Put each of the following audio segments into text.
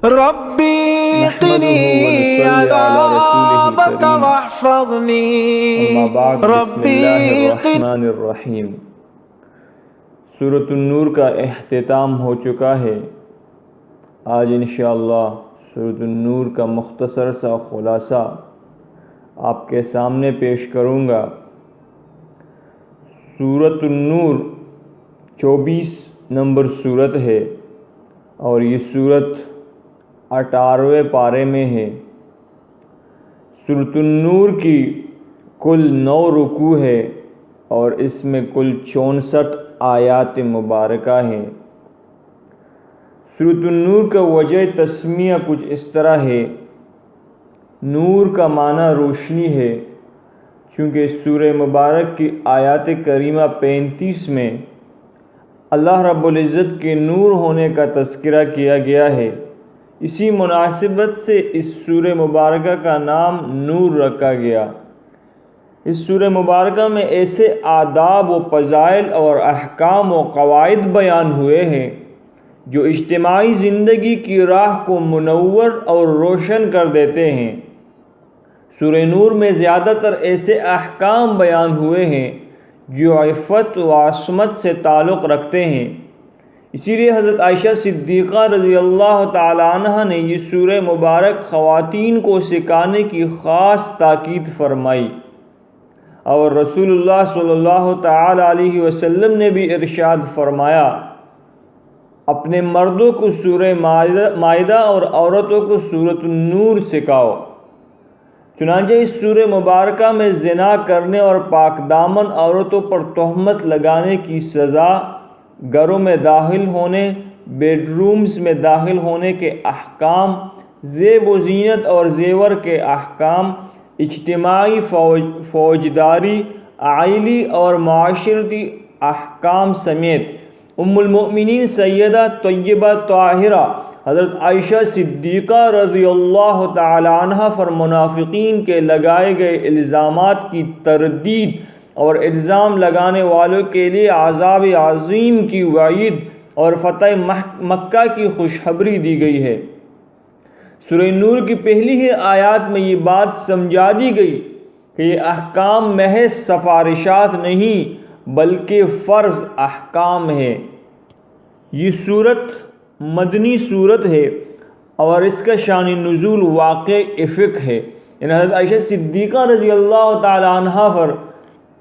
ربي قني نحمده ونصلي على رسوله عذابك الكريم واحفظني اما بعد بسم اللہ ربي الرحمن الرحیم۔ سورۃ النور کا اختتام ہو چکا ہے۔ آج انشاءاللہ سورۃ النور کا مختصر سا خلاصہ آپ کے سامنے پیش کروں گا۔ سورۃ النور 24 نمبر سورت ہے اور یہ سورت 18ویں پارے میں ہے۔ سورۃ النور کی کل 9 رکوع ہے اور اس میں کل 64 آیات مبارکہ ہیں۔ سورۃ النور کا وجہ تسمیہ کچھ اس طرح ہے۔ نور کا معنی روشنی ہے، چونکہ سورہ مبارک کی آیات کریمہ 35 میں اللہ رب العزت کے نور ہونے کا تذکرہ کیا گیا ہے۔ اسی مناسبت سے اس سورہ مبارکہ کا نام نور رکھا گیا۔ اس سورہ مبارکہ میں ایسے آداب و فضائل اور احکام و قواعد بیان ہوئے ہیں جو اجتماعی زندگی کی راہ کو منور اور روشن کر دیتے ہیں۔ سورہ نور میں زیادہ تر ایسے احکام بیان ہوئے ہیں جو عفت و عصمت سے تعلق رکھتے ہیں۔ اسی لیے حضرت عائشہ صدیقہ رضی اللہ تعالی عنہ نے یہ سورہ مبارک خواتین کو سکھانے کی خاص تاکید فرمائی، اور رسول اللہ صلی اللہ تعالی علیہ وسلم نے بھی ارشاد فرمایا، اپنے مردوں کو سورہ مائدہ اور عورتوں کو سورۃ النور سکھاؤ۔ چنانچہ اس سورہ مبارکہ میں زنا کرنے اور پاک دامن عورتوں پر تہمت لگانے کی سزا، گھروں میں داخل ہونے، بیڈ رومز میں داخل ہونے کے احکام، زیب و زینت اور زیور کے احکام، اجتماعی فوجداری، عائلی اور معاشرتی احکام سمیت ام المؤمنین سیدہ طیبہ طاہرہ حضرت عائشہ صدیقہ رضی اللہ تعالی عنہ پر منافقین کے لگائے گئے الزامات کی تردید اور الزام لگانے والوں کے لیے عذاب عظیم کی وعید اور فتح مکہ کی خوشخبری دی گئی ہے۔ سورہ نور کی پہلی ہی آیات میں یہ بات سمجھا دی گئی کہ یہ احکام محض سفارشات نہیں بلکہ فرض احکام ہے۔ یہ سورت مدنی سورت ہے اور اس کا شان نزول واقع افق ہے۔ یعنی حضرت عائشہ صدیقہ رضی اللہ تعالی عنہ پر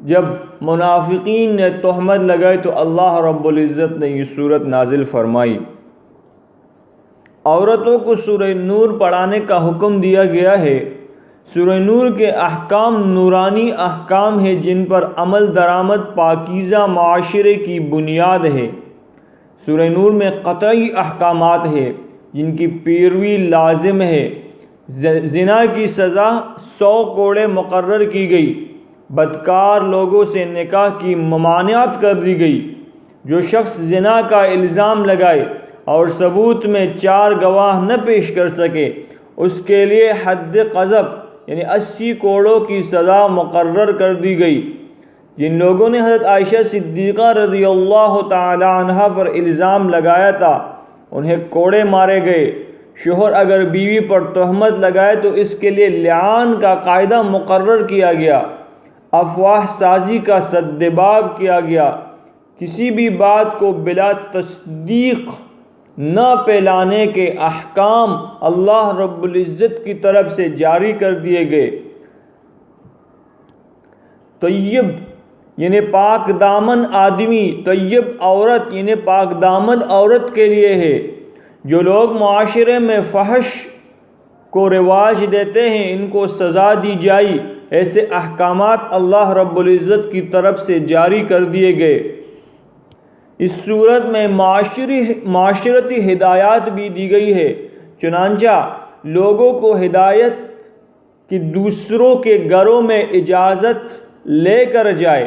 جب منافقین نے تہمت لگائی تو اللہ رب العزت نے یہ سورت نازل فرمائی۔ عورتوں کو سورہ نور پڑھانے کا حکم دیا گیا ہے۔ سورہ نور کے احکام نورانی احکام ہیں جن پر عمل درآمد پاکیزہ معاشرے کی بنیاد ہے۔ سورہ نور میں قطعی احکامات ہیں جن کی پیروی لازم ہے۔ زنا کی سزا 100 کوڑے مقرر کی گئی۔ بدکار لوگوں سے نکاح کی ممانعت کر دی گئی۔ جو شخص زنا کا الزام لگائے اور ثبوت میں 4 گواہ نہ پیش کر سکے اس کے لیے حد قذف یعنی 80 کوڑوں کی سزا مقرر کر دی گئی۔ جن لوگوں نے حضرت عائشہ صدیقہ رضی اللہ تعالی عنہ پر الزام لگایا تھا انہیں کوڑے مارے گئے۔ شوہر اگر بیوی پر تہمت لگائے تو اس کے لیے لعان کا قاعدہ مقرر کیا گیا۔ افواہ سازی کا سدباب کیا گیا۔ کسی بھی بات کو بلا تصدیق نہ پھیلانے کے احکام اللہ رب العزت کی طرف سے جاری کر دیے گئے۔ طیب یعنی پاک دامن آدمی، طیب عورت یعنی پاک دامن عورت کے لیے ہے۔ جو لوگ معاشرے میں فحش کو رواج دیتے ہیں ان کو سزا دی جائے۔ ایسے احکامات اللہ رب العزت کی طرف سے جاری کر دیے گئے۔ اس صورت میں معاشرتی ہدایات بھی دی گئی ہے، چنانچہ لوگوں کو ہدایت کہ دوسروں کے گھروں میں اجازت لے کر جائے۔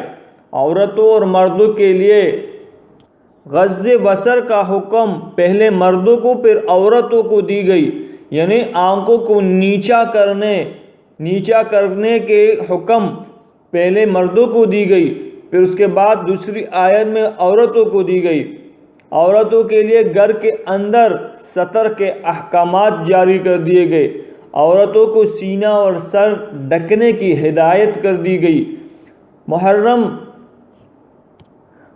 عورتوں اور مردوں کے لیے غض بصر کا حکم پہلے مردوں کو پھر عورتوں کو دی گئی، یعنی آنکھوں کو نیچا کرنے کے حکم پہلے مردوں کو دی گئی، پھر اس کے بعد دوسری آیت میں عورتوں کو دی گئی۔ عورتوں کے لیے گھر کے اندر ستر کے احکامات جاری کر دیے گئے، عورتوں کو سینہ اور سر ڈھکنے کی ہدایت کر دی گئی،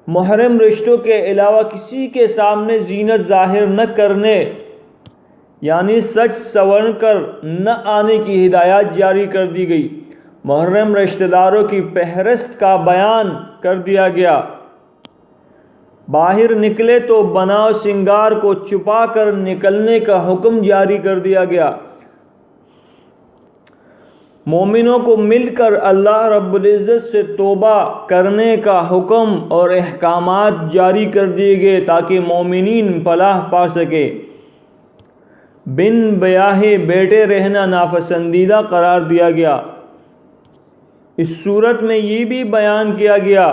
محرم رشتوں کے علاوہ کسی کے سامنے زینت ظاہر نہ کرنے یعنی سچ سنور کر نہ آنے کی ہدایت جاری کر دی گئی، محرم رشتہ داروں کی فہرست کا بیان کر دیا گیا، باہر نکلے تو بناؤ سنگار کو چھپا کر نکلنے کا حکم جاری کر دیا گیا، مومنوں کو مل کر اللہ رب العزت سے توبہ کرنے کا حکم اور احکامات جاری کر دیے گئے تاکہ مومنین فلاح پا سکے، بن بیاہے بیٹے رہنا ناپسندیدہ قرار دیا گیا۔ اس صورت میں یہ بھی بیان کیا گیا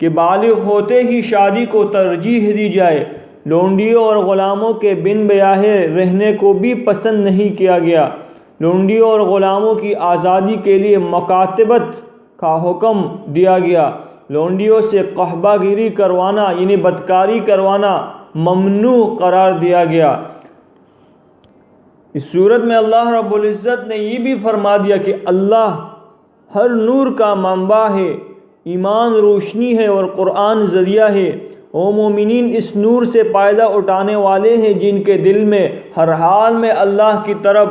کہ بالغ ہوتے ہی شادی کو ترجیح دی جائے، لونڈیوں اور غلاموں کے بن بیاہے رہنے کو بھی پسند نہیں کیا گیا، لونڈیوں اور غلاموں کی آزادی کے لیے مکاتبت کا حکم دیا گیا، لونڈیوں سے قحبہ گیری کروانا یعنی بدکاری کروانا ممنوع قرار دیا گیا۔ اس صورت میں اللہ رب العزت نے یہ بھی فرما دیا کہ اللہ ہر نور کا منبع ہے، ایمان روشنی ہے اور قرآن ذریعہ ہے، او مومنین اس نور سے فائدہ اٹھانے والے ہیں جن کے دل میں ہر حال میں اللہ کی طرف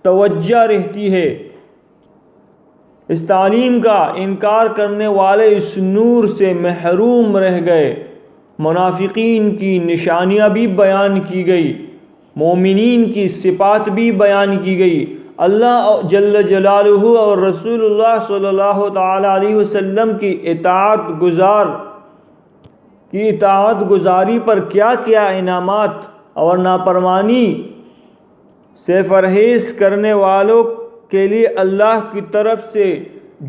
توجہ رہتی ہے، اس تعلیم کا انکار کرنے والے اس نور سے محروم رہ گئے۔ منافقین کی نشانیاں بھی بیان کی گئی، مومنین کی صفات بھی بیان کی گئی، اللہ جل جلالہ اور رسول اللہ صلی اللہ تعالی علیہ وسلم کی اطاعت گزاری پر کیا کیا انعامات اور نافرمانی سے پرہیز کرنے والوں کے لیے اللہ کی طرف سے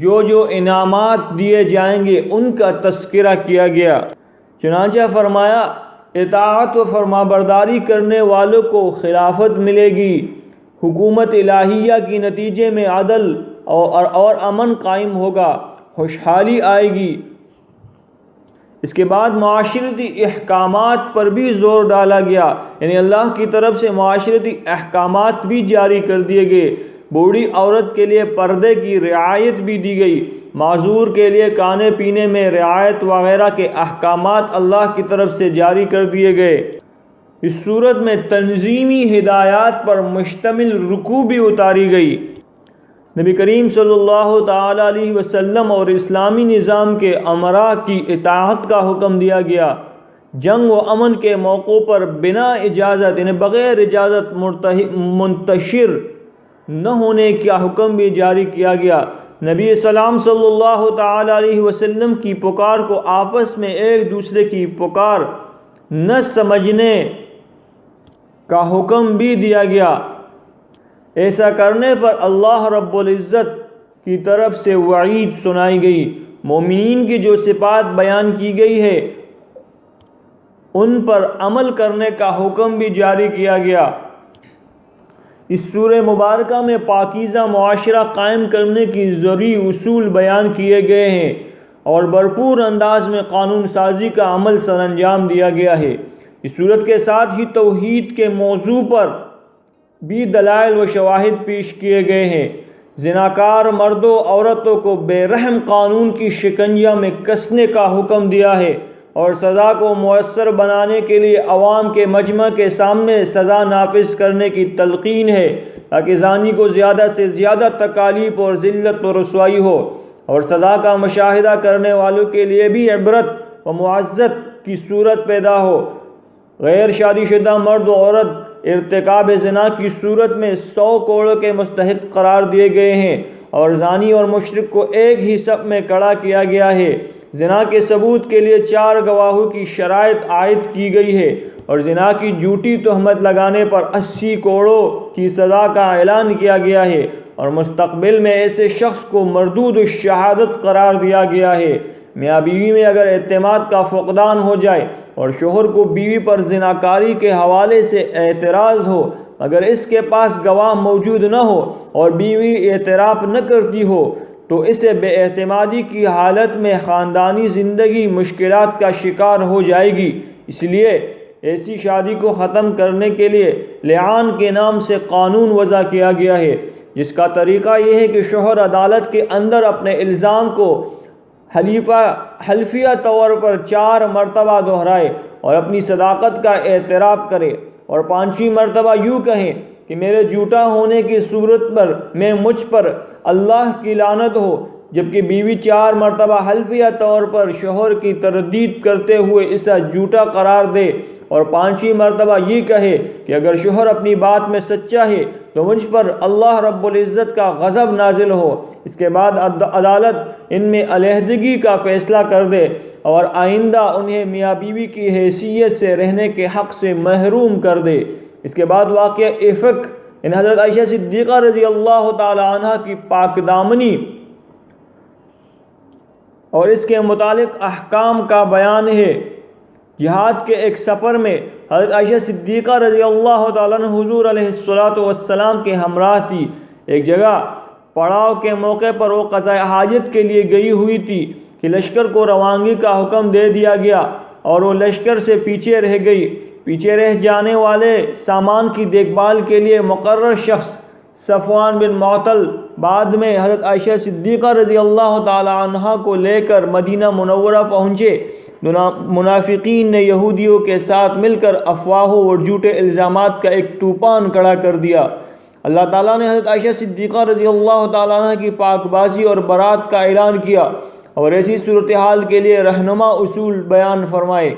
جو جو انعامات دیے جائیں گے ان کا تذکرہ کیا گیا۔ چنانچہ فرمایا اطاعت و فرمانبرداری کرنے والوں کو خلافت ملے گی، حکومت الہیہ کی نتیجے میں عدل اور امن قائم ہوگا، خوشحالی آئے گی۔ اس کے بعد معاشرتی احکامات پر بھی زور ڈالا گیا، یعنی اللہ کی طرف سے معاشرتی احکامات بھی جاری کر دیے گئے، بوڑھی عورت کے لیے پردے کی رعایت بھی دی گئی، معذور کے لیے کھانے پینے میں رعایت وغیرہ کے احکامات اللہ کی طرف سے جاری کر دیے گئے۔ اس صورت میں تنظیمی ہدایات پر مشتمل رکوع بھی اتاری گئی، نبی کریم صلی اللہ تعالی علیہ وسلم اور اسلامی نظام کے امراء کی اطاعت کا حکم دیا گیا، جنگ و امن کے موقعوں پر بنا اجازت یعنی بغیر اجازت منتشر نہ ہونے کا حکم بھی جاری کیا گیا، نبی سلام صلی اللہ تعالی علیہ وسلم کی پکار کو آپس میں ایک دوسرے کی پکار نہ سمجھنے کا حکم بھی دیا گیا، ایسا کرنے پر اللہ رب العزت کی طرف سے وعید سنائی گئی، مومنین کی جو صفات بیان کی گئی ہے ان پر عمل کرنے کا حکم بھی جاری کیا گیا۔ اس سورہ مبارکہ میں پاکیزہ معاشرہ قائم کرنے کی ضروری اصول بیان کیے گئے ہیں اور بھرپور انداز میں قانون سازی کا عمل سر انجام دیا گیا ہے۔ اس صورت کے ساتھ ہی توحید کے موضوع پر بھی دلائل و شواہد پیش کیے گئے ہیں، زناکار مردوں عورتوں کو بے رحم قانون کی شکنجہ میں کسنے کا حکم دیا ہے اور سزا کو مؤثر بنانے کے لیے عوام کے مجمع کے سامنے سزا نافذ کرنے کی تلقین ہے تاکہ زانی کو زیادہ سے زیادہ تکالیف اور ذلت و رسوائی ہو، اور سزا کا مشاہدہ کرنے والوں کے لیے بھی عبرت و معزت کی صورت پیدا ہو۔ غیر شادی شدہ مرد و عورت ارتکاب زنا کی صورت میں 100 کوڑوں کے مستحق قرار دیے گئے ہیں اور زانی اور مشرک کو ایک ہی صف میں کھڑا کیا گیا ہے۔ زنا کے ثبوت کے لیے 4 گواہوں کی شرائط عائد کی گئی ہے اور زنا کی جھوٹی تہمت لگانے پر 80 کوڑوں کی سزا کا اعلان کیا گیا ہے اور مستقبل میں ایسے شخص کو مردود الشہادت قرار دیا گیا ہے۔ میاں بیوی میں اگر اعتماد کا فقدان ہو جائے اور شوہر کو بیوی پر زناکاری کے حوالے سے اعتراض ہو مگر اس کے پاس گواہ موجود نہ ہو اور بیوی اعتراف نہ کرتی ہو تو اسے بے اعتمادی کی حالت میں خاندانی زندگی مشکلات کا شکار ہو جائے گی، اس لیے ایسی شادی کو ختم کرنے کے لیے لعان کے نام سے قانون وضع کیا گیا ہے، جس کا طریقہ یہ ہے کہ شوہر عدالت کے اندر اپنے الزام کو حلفیہ طور پر 4 مرتبہ دہرائے اور اپنی صداقت کا اعتراف کرے، اور 5ویں مرتبہ یوں کہیں کہ میرے جھوٹا ہونے کی صورت پر مجھ پر اللہ کی لعنت ہو، جبکہ بیوی 4 مرتبہ حلفیہ طور پر شوہر کی تردید کرتے ہوئے اسے جھوٹا قرار دے، اور 5ویں مرتبہ یہ کہے کہ اگر شوہر اپنی بات میں سچا ہے تو مجھ پر اللہ رب العزت کا غضب نازل ہو۔ اس کے بعد عدالت ان میں علیحدگی کا فیصلہ کر دے اور آئندہ انہیں میاں بیوی کی حیثیت سے رہنے کے حق سے محروم کر دے۔ اس کے بعد واقعہ افک حضرت عائشہ صدیقہ رضی اللہ تعالی عنہ کی پاک دامنی اور اس کے متعلق احکام کا بیان ہے۔ جہاد کے ایک سفر میں حضرت عائشہ صدیقہ رضی اللہ تعالیٰ عنہ حضور علیہ السلام کے ہمراہ تھی۔ ایک جگہ پڑاؤ کے موقع پر وہ قضاء حاجت کے لیے گئی ہوئی تھی کہ لشکر کو روانگی کا حکم دے دیا گیا اور وہ لشکر سے پیچھے رہ گئی۔ پیچھے رہ جانے والے سامان کی دیکھ بھال کے لیے مقرر شخص صفوان بن معطل بعد میں حضرت عائشہ صدیقہ رضی اللہ تعالی عنہا کو لے کر مدینہ منورہ پہنچے۔ منافقین نے یہودیوں کے ساتھ مل کر افواہوں اور جھوٹے الزامات کا ایک طوفان کھڑا کر دیا۔ اللہ تعالیٰ نے حضرت عائشہ صدیقہ رضی اللہ تعالیٰ عنہ کی پاک بازی اور برات کا اعلان کیا اور ایسی صورتحال کے لیے رہنما اصول بیان فرمائے۔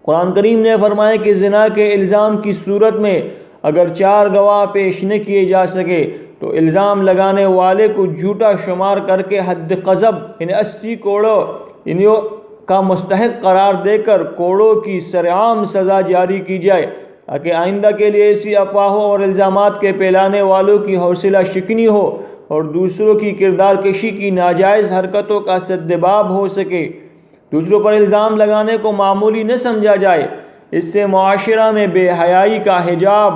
قرآن کریم نے فرمایا کہ زنا کے الزام کی صورت میں اگر 4 گواہ پیش نہ کیے جا سکے تو الزام لگانے والے کو جھوٹا شمار کر کے حد قذف 80 کوڑوں کا مستحق قرار دے کر کوڑوں کی سرعام سزا جاری کی جائے، تاکہ آئندہ کے لیے ایسی افواہوں اور الزامات کے پھیلانے والوں کی حوصلہ شکنی ہو اور دوسروں کی کردار کشی کی ناجائز حرکتوں کا سدباب ہو سکے۔ دوسروں پر الزام لگانے کو معمولی نہ سمجھا جائے، اس سے معاشرہ میں بے حیائی کا حجاب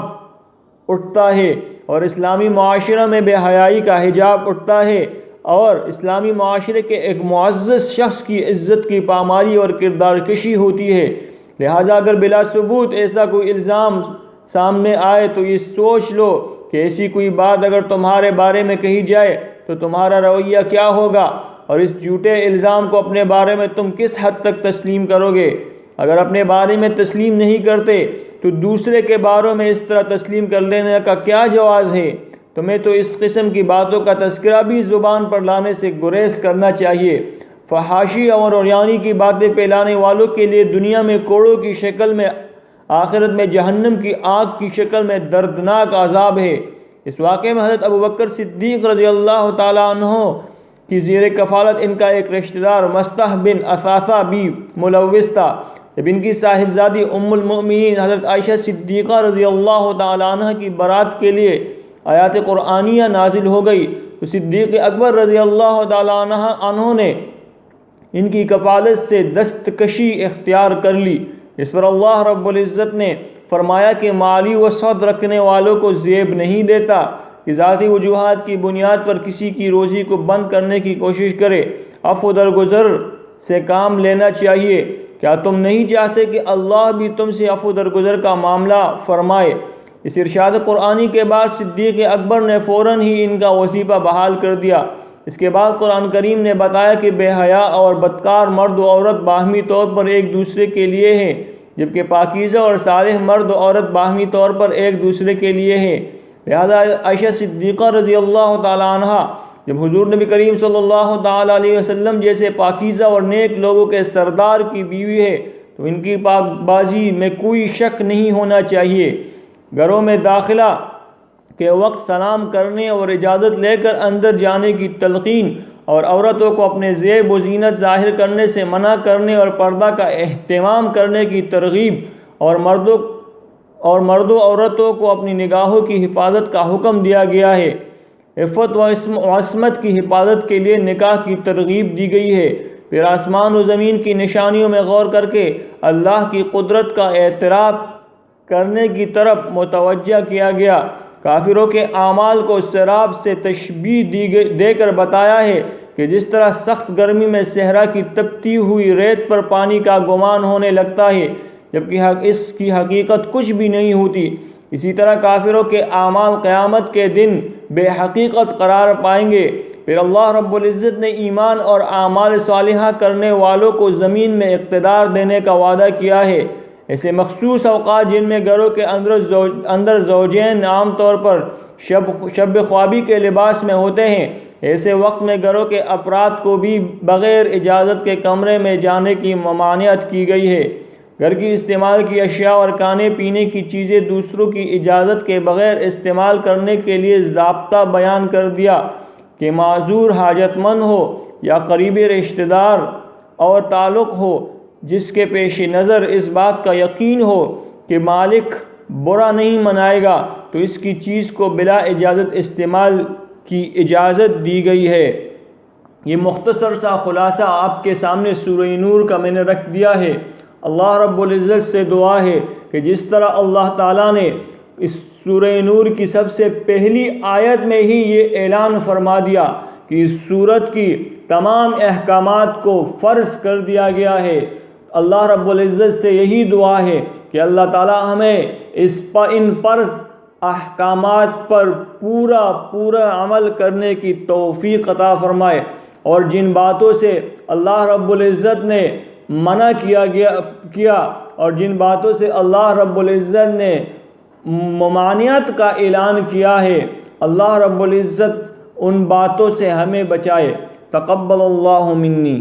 اٹھتا ہے اور اسلامی معاشرہ میں بے حیائی کا حجاب اٹھتا ہے اور اسلامی معاشرے کے ایک معزز شخص کی عزت کی پامالی اور کردار کشی ہوتی ہے۔ لہٰذا اگر بلا ثبوت ایسا کوئی الزام سامنے آئے تو یہ سوچ لو کہ ایسی کوئی بات اگر تمہارے بارے میں کہی جائے تو تمہارا رویہ کیا ہوگا، اور اس جھوٹے الزام کو اپنے بارے میں تم کس حد تک تسلیم کرو گے۔ اگر اپنے بارے میں تسلیم نہیں کرتے تو دوسرے کے بارے میں اس طرح تسلیم کر لینے کا کیا جواز ہے؟ تمہیں تو اس قسم کی باتوں کا تذکرہ بھی زبان پر لانے سے گریز کرنا چاہیے۔ فحاشی اور عریانی کی باتیں پھیلانے والوں کے لیے دنیا میں کوڑوں کی شکل میں، آخرت میں جہنم کی آگ کی شکل میں دردناک عذاب ہے۔ اس واقعے میں حضرت ابوبکر صدیق رضی اللہ تعالیٰ عنہ کی زیر کفالت ان کا ایک رشتہ دار مصطح بن اثاثہ بھی ملوث تھا۔ جب ان کی صاحبزادی ام المؤمنین حضرت عائشہ صدیقہ رضی اللہ تعالیٰ عنہ کی برات کے لیے آیات قرآنیہ نازل ہو گئی تو صدیق اکبر رضی اللہ تعالیٰ عنہ نے ان کی کفالت سے دستکشی اختیار کر لی۔ اس پر اللہ رب العزت نے فرمایا کہ مالی وسعت رکھنے والوں کو زیب نہیں دیتا کہ ذاتی وجوہات کی بنیاد پر کسی کی روزی کو بند کرنے کی کوشش کرے۔ عفو درگزر سے کام لینا چاہیے۔ کیا تم نہیں چاہتے کہ اللہ بھی تم سے عفو درگزر کا معاملہ فرمائے؟ اس ارشاد قرآنی کے بعد صدیق اکبر نے فوراً ہی ان کا وظیفہ بحال کر دیا۔ اس کے بعد قرآن کریم نے بتایا کہ بے حیا اور بدکار مرد و عورت باہمی طور پر ایک دوسرے کے لیے ہیں، جبکہ پاکیزہ اور صالح مرد و عورت باہمی طور پر ایک دوسرے کے لیے ہیں۔ لہذا عائشہ صدیقہ رضی اللہ تعالیٰ عنہ جب حضور نبی کریم صلی اللہ تعالیٰ علیہ وسلم جیسے پاکیزہ اور نیک لوگوں کے سردار کی بیوی ہے تو ان کی پاک بازی میں کوئی شک نہیں ہونا چاہیے۔ گھروں میں داخلہ کے وقت سلام کرنے اور اجازت لے کر اندر جانے کی تلقین اور عورتوں کو اپنے زیب و زینت ظاہر کرنے سے منع کرنے اور پردہ کا اہتمام کرنے کی ترغیب اور مرد و عورتوں کو اپنی نگاہوں کی حفاظت کا حکم دیا گیا ہے۔ عفت و عصمت کی حفاظت کے لیے نکاح کی ترغیب دی گئی ہے۔ پھر آسمان و زمین کی نشانیوں میں غور کر کے اللہ کی قدرت کا اعتراف کرنے کی طرف متوجہ کیا گیا۔ کافروں کے اعمال کو سراب سے تشبیہ دے کر بتایا ہے کہ جس طرح سخت گرمی میں صحرا کی تپتی ہوئی ریت پر پانی کا گمان ہونے لگتا ہے، جبکہ اس کی حقیقت کچھ بھی نہیں ہوتی۔ اسی طرح کافروں کے اعمال قیامت کے دن بے حقیقت قرار پائیں گے۔ پھر اللہ رب العزت نے ایمان اور اعمال صالحہ کرنے والوں کو زمین میں اقتدار دینے کا وعدہ کیا ہے۔ ایسے مخصوص اوقات جن میں گھروں کے اندر زوجین عام طور پر شب خوابی کے لباس میں ہوتے ہیں، ایسے وقت میں گھروں کے افراد کو بھی بغیر اجازت کے کمرے میں جانے کی ممانعت کی گئی ہے۔ گھر کی استعمال کی اشیاء اور کھانے پینے کی چیزیں دوسروں کی اجازت کے بغیر استعمال کرنے کے لیے ضابطہ بیان کر دیا کہ معذور حاجت مند ہو یا قریبی رشتہ دار اور تعلق ہو جس کے پیش نظر اس بات کا یقین ہو کہ مالک برا نہیں منائے گا، تو اس کی چیز کو بلا اجازت استعمال کی اجازت دی گئی ہے۔ یہ مختصر سا خلاصہ آپ کے سامنے سورہ نور کا میں نے رکھ دیا ہے۔ اللہ رب العزت سے دعا ہے کہ جس طرح اللہ تعالیٰ نے اس سورہ نور کی سب سے پہلی آیت میں ہی یہ اعلان فرما دیا کہ اس سورت کی تمام احکامات کو فرض کر دیا گیا ہے، اللہ رب العزت سے یہی دعا ہے کہ اللہ تعالیٰ ہمیں ان فرض احکامات پر پورا عمل کرنے کی توفیق عطا فرمائے، اور جن باتوں سے اللہ رب العزت نے منع کیا اور جن باتوں سے اللہ رب العزت نے ممانعت کا اعلان کیا ہے، اللہ رب العزت ان باتوں سے ہمیں بچائے۔ تقبل اللہ منی۔